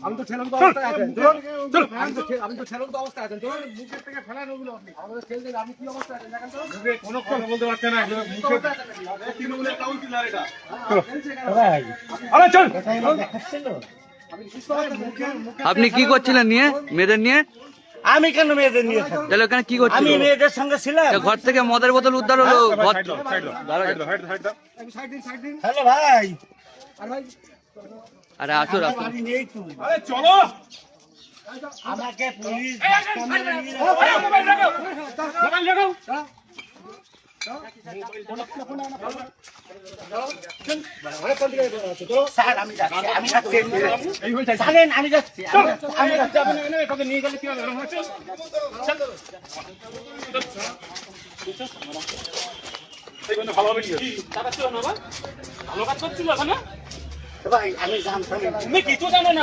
আমি তো ছেলের অবস্থায় আছেন, আমি তো ছেলের অবস্থায় আছেন, মুখের থেকে ফেলান ওগুলো আমাদের ছেলে আপনি কি অবস্থায় আছেন দেখেন তো, মুখে কোনো কথা বলতে পারছে না, মুখে তৃণমূলের কাউন্সিলর এটা। আরে চল আপনি কি করছিলেন নিয়ে মেয়েদের নিয়ে? আমি কেন মেয়েদের নিয়ে থাকবো? তাহলে ওখানে কি করছিলেন? আমি মেয়েদের সঙ্গে ছিলাম। ঘর থেকে মদের বোতল উদ্ধার হলো। হ্যালো ভাই, আরে আসো আসো। বাড়ি নেই তো। আরে চলো আমাকে পুলিশ স্যার আমি যাচ্ছি, আমি যাচ্ছি, জানেন আমি যাচ্ছি, আমি যাচ্ছি। তোকে নিয়ে গেলে কি হবে? ভালো হবে কি তারা ছিল না, ভালো কাজ করছিল ওখানে ভাই আমি জানতাম তুমি কিছু জানো না।